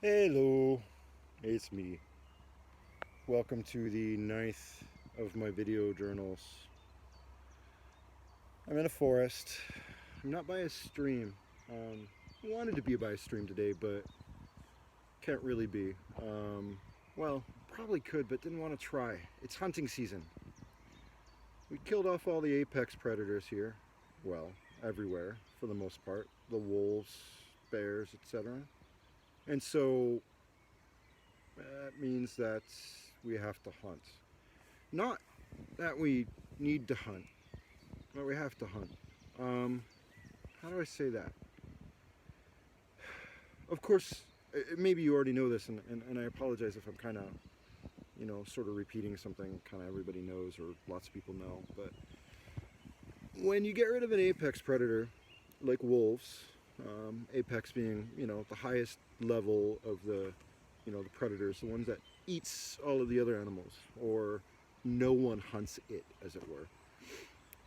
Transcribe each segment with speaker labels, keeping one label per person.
Speaker 1: Hello, it's me. Welcome to the ninth of my video journals. I'm in a forest. I'm not by a stream. I wanted to be by a stream today, but can't really be. Well, probably could, but didn't want to try. It's hunting season. We killed off all the apex predators here. Well, everywhere for the most part. The wolves, bears, etc. And so that means that we have to hunt. Not that we need to hunt, but we have to hunt. Um, how do I say that? Of course, maybe you already know this, and I apologize if I'm kind of, sort of repeating something kind of everybody knows or lots of people know. But when you get rid of an apex predator, like wolves, apex being, the highest level of the predators, the ones that eats all of the other animals, or no one hunts it, as it were,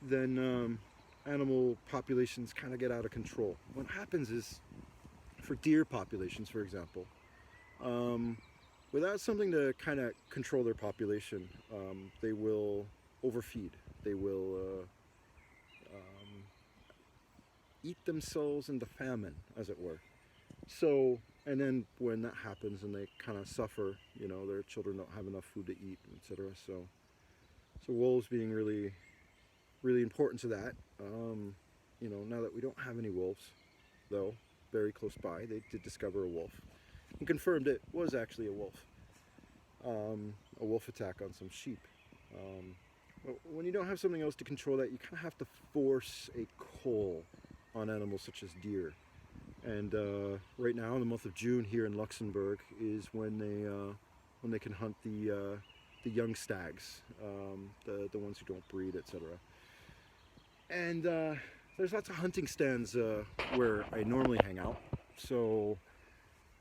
Speaker 1: then animal populations kind of get out of control. What happens is, for deer populations, for example, um, without something to kind of control their population, they will overfeed. They will um, eat themselves into famine, as it were. So, and then when that happens and they kind of suffer, their children don't have enough food to eat, etc. So wolves being really, really important to that. Now that we don't have any wolves, though, very close by, they did discover a wolf and confirmed it was actually a wolf attack on some sheep. But when you don't have something else to control that, you kind of have to force a cull on animals such as deer. And right now, in the month of June here in Luxembourg, is when they can hunt the young stags, the ones who don't breed, etc. And there's lots of hunting stands where I normally hang out. So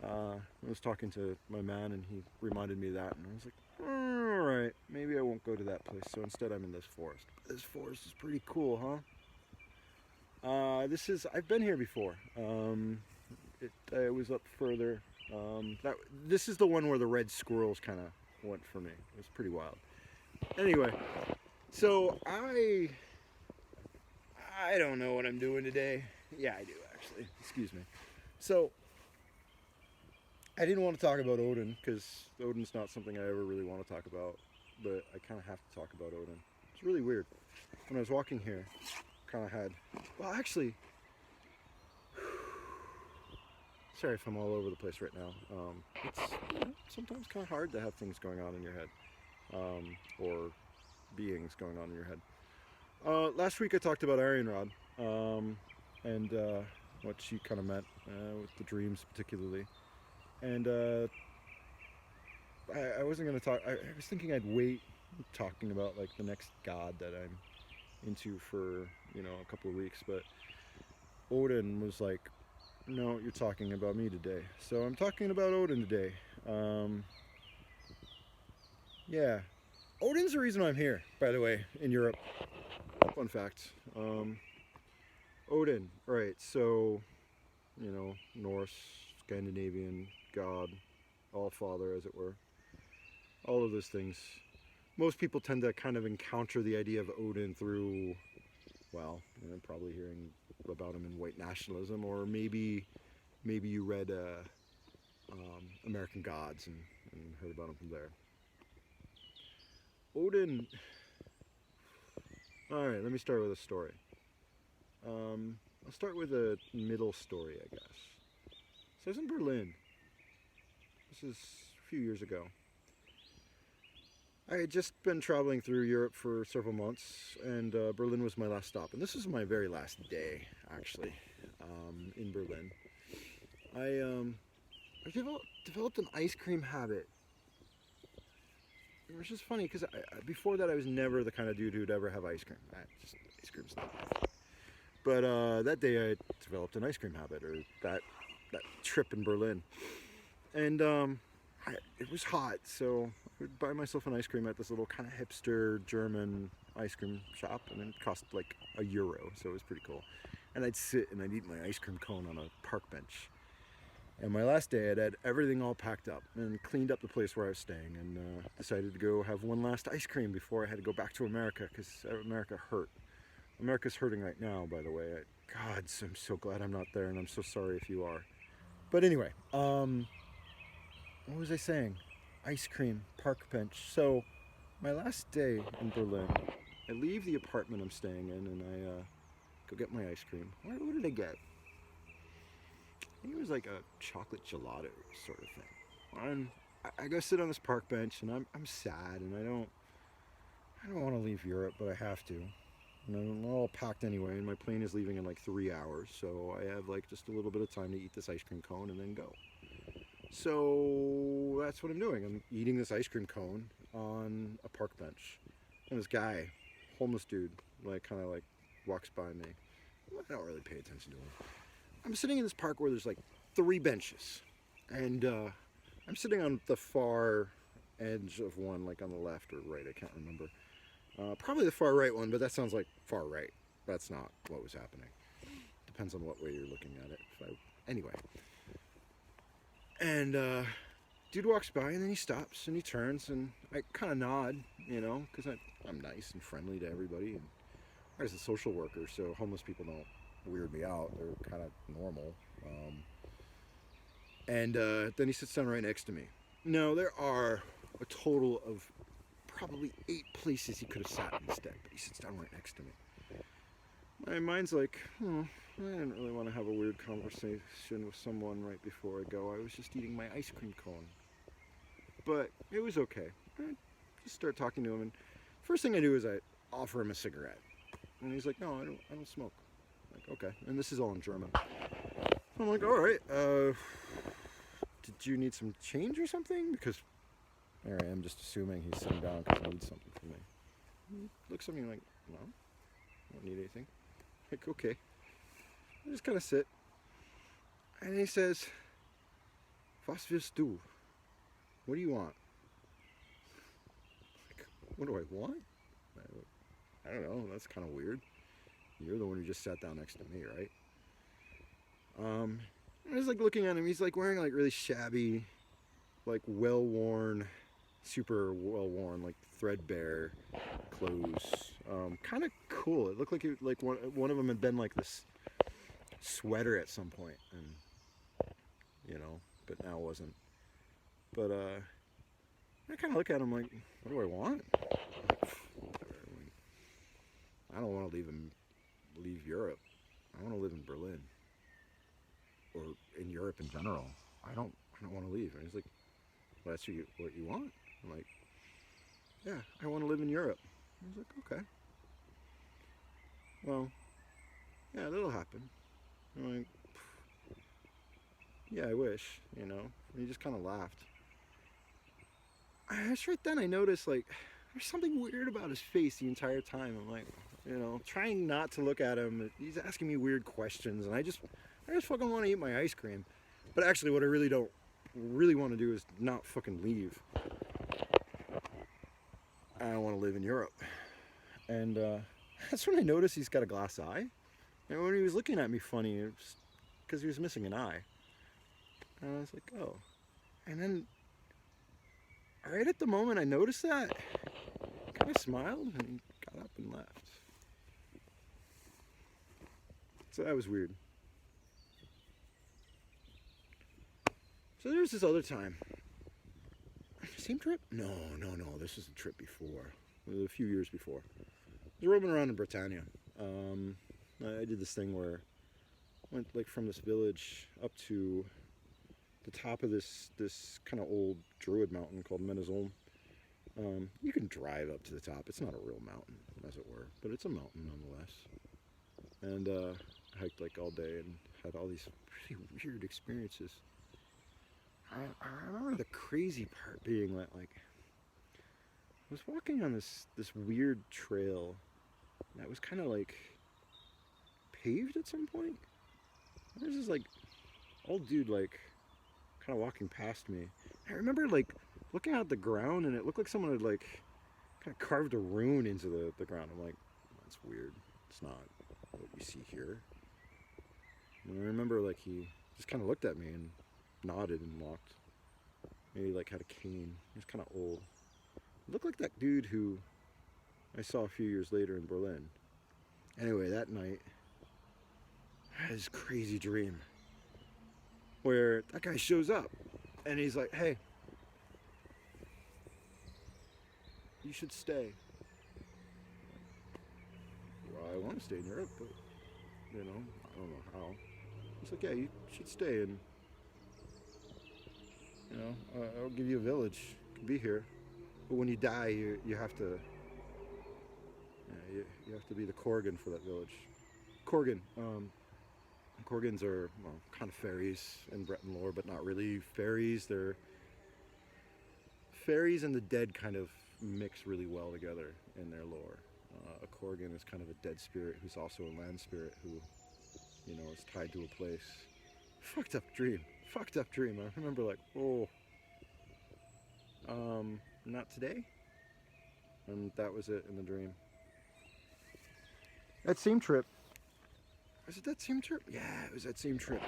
Speaker 1: I was talking to my man, and he reminded me of that, and I was like, all right, maybe I won't go to that place. So instead, I'm in this forest. This forest is pretty cool, huh? I've been here before. I was up further. This is the one where the red squirrels kind of went for me. It was pretty wild. Anyway, so I don't know what I'm doing today. Yeah, I do actually. Excuse me. So I didn't want to talk about Odin because Odin's not something I ever really want to talk about, but I kind of have to talk about Odin. It's really weird. When I was walking here, kind of had. Well, actually, sorry if I'm all over the place right now. It's sometimes kind of hard to have things going on in your head, or beings going on in your head. Last week I talked about Arianrod, and what she kind of meant with the dreams, particularly. And I wasn't going to talk. I was thinking I'd wait talking about like the next god that I'm into for a couple of weeks, but Odin was like, no, you're talking about me today. So I'm talking about Odin today. Um, yeah. Odin's the reason I'm here, by the way, in Europe. Fun fact. Odin, right, so, Norse, Scandinavian, God, all father, as it were. All of those things. Most people tend to kind of encounter the idea of Odin through, well, probably hearing about him in white nationalism, or maybe you read American Gods and heard about him from there. Odin. All right, let me start with a story. I'll start with a middle story, I guess. So I was in Berlin. This is a few years ago. I had just been traveling through Europe for several months, and Berlin was my last stop. And this is my very last day, actually, in Berlin. I developed an ice cream habit. It was just funny because before that I was never the kind of dude who'd ever have ice cream. Ice cream's not my thing. But that day I developed an ice cream habit, or that trip in Berlin, and it was hot, so I would buy myself an ice cream at this little kind of hipster German ice cream shop, and it cost like €1, so it was pretty cool. And I'd sit and I'd eat my ice cream cone on a park bench. And my last day, I'd had everything all packed up and cleaned up the place where I was staying, and decided to go have one last ice cream before I had to go back to America, because America hurt. America's hurting right now, by the way. God, I'm so glad I'm not there, and I'm so sorry if you are. But anyway, what was I saying? Ice cream, park bench. So, my last day in Berlin, I leave the apartment I'm staying in, and I go get my ice cream. What did I get? I think it was like a chocolate gelato sort of thing. And I go sit on this park bench, and I'm sad, and I don't want to leave Europe, but I have to. And I'm all packed anyway, and my plane is leaving in like 3 hours, so I have like just a little bit of time to eat this ice cream cone and then go. So that's what I'm doing. I'm eating this ice cream cone on a park bench, and this guy, homeless dude, like kind of like walks by me. I don't really pay attention to him. I'm sitting in this park where there's like 3 benches, and I'm sitting on the far edge of one, like on the left or right, I can't remember. Probably the far right one, but that sounds like far right. That's not what was happening. Depends on what way you're looking at it. Anyway. And dude walks by, and then he stops and he turns, and I kind of nod, you know, because I'm nice and friendly to everybody. And I was a social worker, so homeless people don't weird me out. They're kind of normal. And then he sits down right next to me. Now, there are a total of probably 8 places he could have sat instead, but he sits down right next to me. My mind's like, I didn't really want to have a weird conversation with someone right before I go. I was just eating my ice cream cone. But it was okay. I just start talking to him, and first thing I do is I offer him a cigarette. And he's like, no, I don't smoke. I'm like, okay. And this is all in German. I'm like, all right, did you need some change or something? Because there I am just assuming he's sitting down because he needs something from me. He looks at me like, no, I don't need anything. Like, okay. I just kind of sit. And he says, was willst du? What do you want? Like, what do I want? I don't know. That's kind of weird. You're the one who just sat down next to me, right? I was like looking at him. He's like wearing like really shabby, like well-worn, super well-worn, like threadbare clothes. Kind of cool. It looked like one of them had been like this sweater at some point, and you know, but now wasn't. But I kind of look at him like, what do I want? I don't want to leave Europe. I want to live in Berlin, or in Europe in general. I don't want to leave. And he's like, well, that's what you want? I'm like, yeah, I want to live in Europe. He's like, okay. Well, yeah, that'll happen. I'm like, yeah, I wish, you know. And he just kind of laughed. Just right then I noticed, like, there's something weird about his face the entire time. I'm like, you know, trying not to look at him. He's asking me weird questions, and I just fucking want to eat my ice cream. But actually, what I really want to do is not fucking leave. I want to live in Europe. And that's when I noticed he's got a glass eye. And when he was looking at me funny, it was because he was missing an eye. And I was like, oh. And then, right at the moment I noticed that, I kind of smiled and he got up and left. So that was weird. So there's this other time. Same trip? No. This was a trip before. It was a few years before. I was roaming around in Britannia. I did this thing where I went like from this village up to the top of this kind of old druid mountain called Menazolm. You can drive up to the top. It's not a real mountain, as it were, but it's a mountain nonetheless. And I hiked like all day and had all these really weird experiences. I remember the crazy part being that, like, I was walking on this weird trail that was kind of like paved at some point. There's this like old dude like kind of walking past me. I remember like looking at the ground, and it looked like someone had like kind of carved a rune into the ground. I'm like, that's weird. It's not what we see here. And I remember like he just kind of looked at me, and knotted and locked. Maybe like had a cane. He was kind of old. He looked like that dude who I saw a few years later in Berlin. Anyway, that night, I had this crazy dream where that guy shows up and he's like, hey, you should stay. Well, I want to stay in Europe, but, I don't know how. He's like, yeah, you should stay and, I'll give you a village. You can be here. But when you die, you have to, you have to be the Korgan for that village. Korgan. Korgans are, kind of fairies in Breton lore, but not really fairies. They're fairies and the dead kind of mix really well together in their lore. A Korgan is kind of a dead spirit who's also a land spirit who, is tied to a place. Fucked up dream. I remember like, not today. And that was it in the dream. That same trip. Was it that same trip? Yeah, it was that same trip.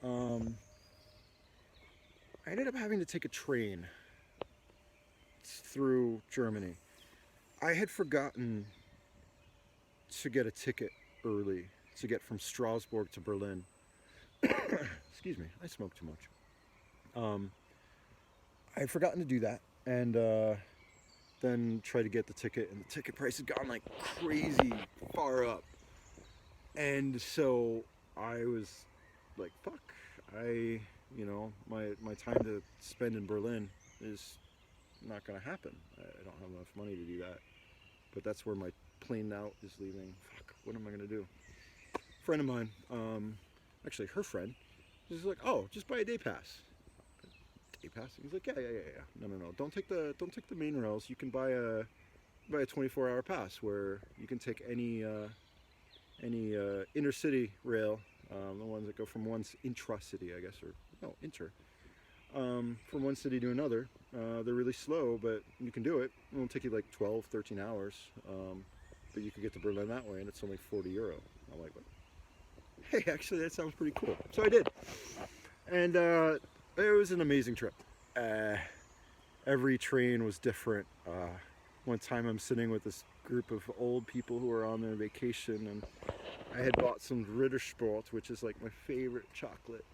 Speaker 1: I ended up having to take a train through Germany. I had forgotten to get a ticket early to get from Strasbourg to Berlin. Excuse me, I smoke too much. I had forgotten to do that, and then tried to get the ticket, and the ticket price had gone like crazy far up. And so I was like, fuck, my time to spend in Berlin is not going to happen. I don't have enough money to do that. But that's where my plane now is leaving. Fuck, what am I going to do? A friend of mine, actually her friend, is like, oh, just buy a day pass. Day pass? He's like, yeah. No. Don't take the main rails. You can buy a 24-hour pass where you can take any intercity rail, the ones that go from one intra-city, I guess, or no, inter, from one city to another. They're really slow, but you can do it. It won't take you like 12, 13 hours, but you could get to Berlin that way, and it's only €40. I'm like, what? Hey, actually, that sounds pretty cool. So I did, and it was an amazing trip. Every train was different. One time I'm sitting with this group of old people who are on their vacation, and I had bought some Rittersport, which is like my favorite chocolate.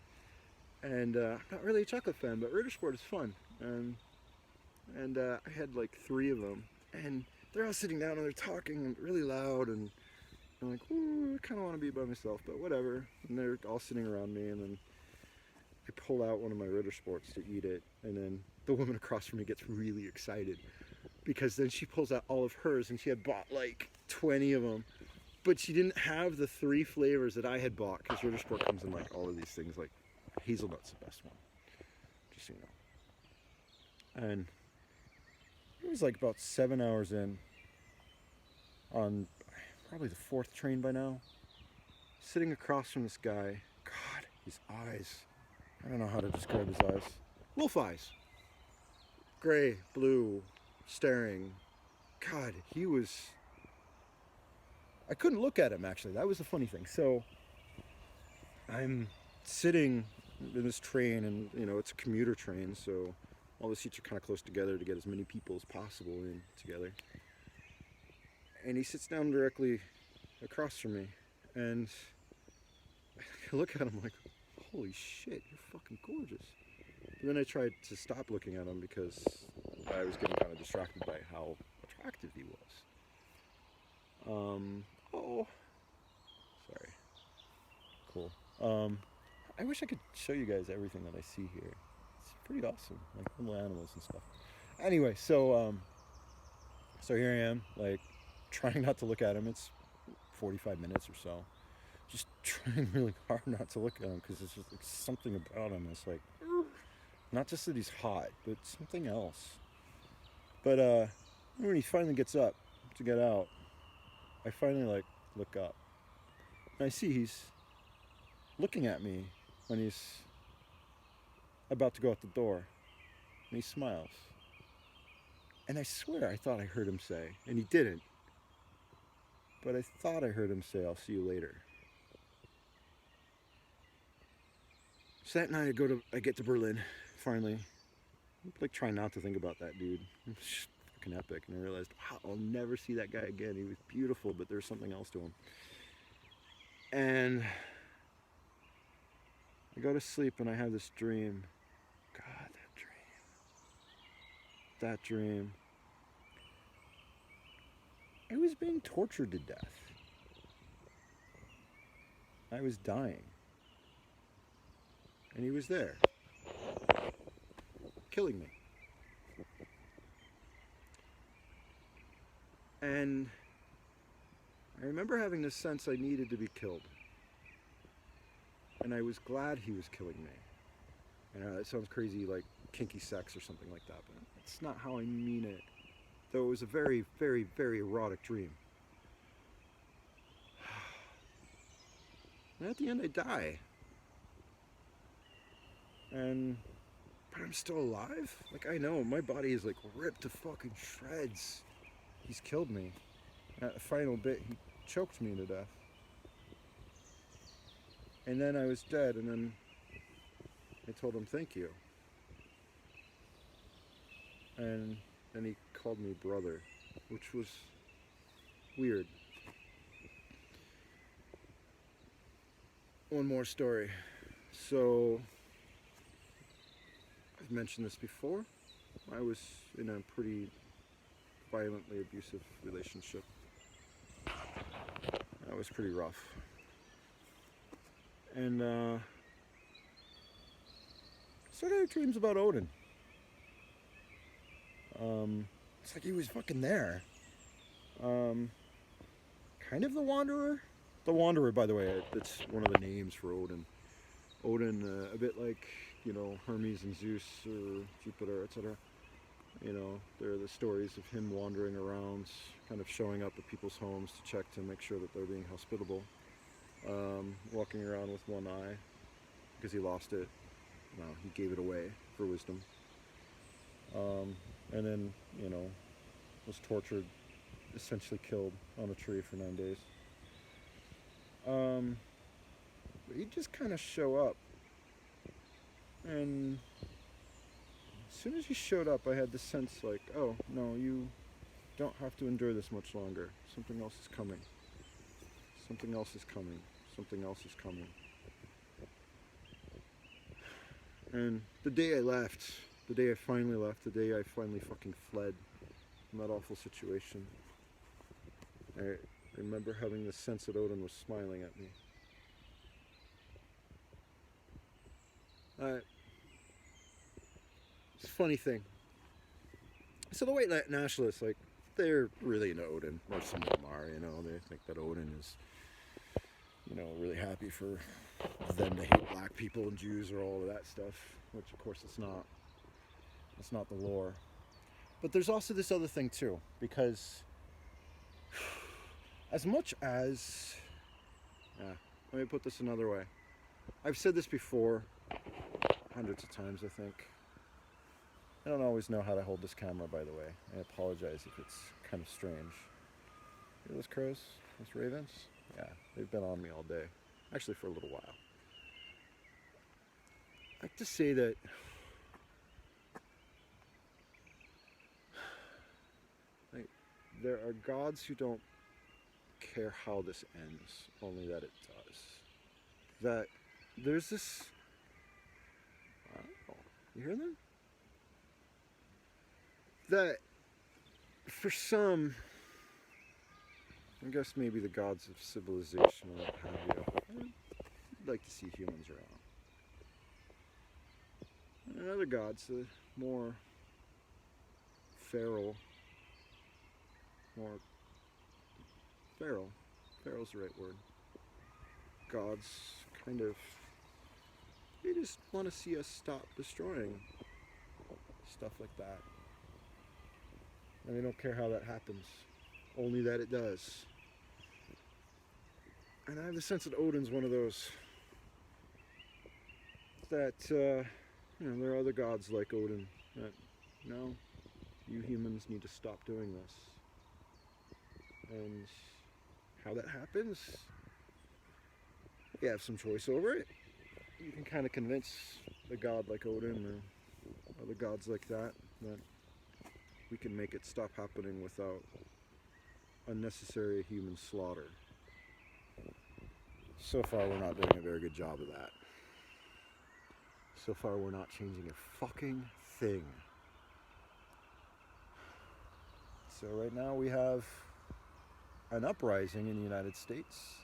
Speaker 1: And I'm not really a chocolate fan, but Rittersport is fun. And I had like 3 of them, and they're all sitting down and they're talking really loud, and I'm like, ooh, I kind of want to be by myself, but whatever. And they're all sitting around me, and then I pull out one of my Rittersports to eat it, and then the woman across from me gets really excited because then she pulls out all of hers, and she had bought like 20 of them, but she didn't have the 3 flavors that I had bought, because Rittersport comes in like all of these things. Like hazelnut's the best one, just so you know. And it was like about 7 hours in, on probably the 4th train by now, sitting across from this guy. God, his eyes, I don't know how to describe his eyes. Wolf eyes. Gray, blue, staring. God, he was... I couldn't look at him, actually. That was the funny thing. So I'm sitting in this train, and it's a commuter train, so all the seats are kind of close together to get as many people as possible in together. And he sits down directly across from me, and I look at him like, holy shit, you're fucking gorgeous. But then I tried to stop looking at him because I was getting kind of distracted by how attractive he was. Oh, sorry. Cool. I wish I could show you guys everything that I see here. It's pretty awesome, like little animals and stuff. Anyway, so here I am, like trying not to look at him. It's 45 minutes or so. Just trying really hard not to look at him because it's just like something about him. It's like, not just that he's hot, but something else. But when he finally gets up to get out, I finally like look up, and I see he's looking at me when he's about to go out the door, and he smiles. And I swear I thought I heard him say, and he didn't, but I thought I heard him say, I'll see you later. So that night I get to Berlin, finally. I'm like trying not to think about that dude. It's just fucking epic. And I realized, wow, I'll never see that guy again. He was beautiful, but there's something else to him. And I go to sleep and I have this dream. God, that dream. I was being tortured to death. I was dying. And he was there, killing me. And I remember having this sense I needed to be killed. And I was glad he was killing me. And it sounds crazy, like kinky sex or something like that, but it's not how I mean it. Though it was a very, very, very erotic dream. And at the end I die. But I'm still alive? Like, I know, my body is like ripped to fucking shreds. He's killed me. At the final bit, he choked me to death. And then I was dead, and then I told him thank you. And then he called me brother, which was weird. One more story. So, I've mentioned this before. I was in a pretty violently abusive relationship. That was pretty rough. And started having dreams about Odin. It's like he was fucking there. Kind of the Wanderer. The Wanderer, by the way, that's one of the names for Odin. Odin, a bit like, you know, Hermes and Zeus or Jupiter, etc. You know, they're the stories of him wandering around, kind of showing up at people's homes to check to make sure that they're being hospitable. Walking around with one eye because he lost it. Well, he gave it away for wisdom. And then, you know, was tortured, essentially killed on a tree for 9 days. But he'd just kind of show up. And as soon as he showed up, I had this sense like, oh, no, you don't have to endure this much longer. Something else is coming. Something else is coming. Something else is coming. And the day I left, the day I finally left, the day I finally fucking fled from that awful situation, I remember having this sense that Odin was smiling at me. It's a funny thing. So the white nationalists, like, they're really into Odin, or some of them are, you know, they think that Odin is, you know, really happy for them to hate black people and Jews or all of that stuff, which of course it's not. It's not the lore. But there's also this other thing too, because as much as, let me put this another way. I've said this before, hundreds of times I think. I don't always know how to hold this camera, by the way. I apologize if it's kind of strange. Hear those crows? Those ravens? Yeah, they've been on me all day. Actually, for a little while. I like to say that there are gods who don't care how this ends, only that it does. That there's this... Oh, you hear them? That for some, I guess maybe the gods of civilization or what have you, I'd like to see humans around. And other gods, the more feral's the right word. Gods kind of, they just want to see us stop destroying stuff like that. And they don't care how that happens, only that it does. And I have the sense that Odin's one of those that, you know, there are other gods like Odin that, no, you humans need to stop doing this. And how that happens, you have some choice over it. you can kind of convince a god like Odin or other gods like that we can make it stop happening without unnecessary human slaughter. So far, we're not doing a very good job of that. So far, we're not changing a fucking thing. So right now we have an uprising in the United States.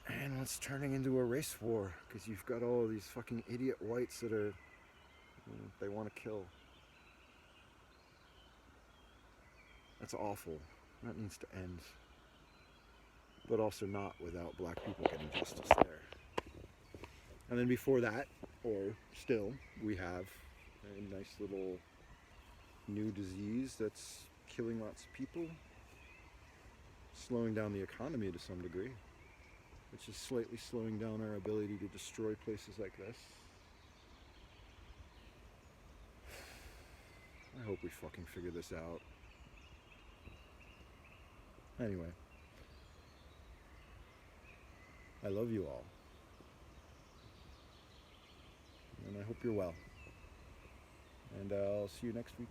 Speaker 1: And it's turning into a race war because you've got all of these fucking idiot whites that are, they want to kill. That's awful. That needs to end. But also not without black people getting justice there. And then before that, or still, we have a nice little new disease that's killing lots of people, slowing down the economy to some degree, which is slightly slowing down our ability to destroy places like this. I hope we fucking figure this out. Anyway, I love you all. And I hope you're well. And I'll see you next week.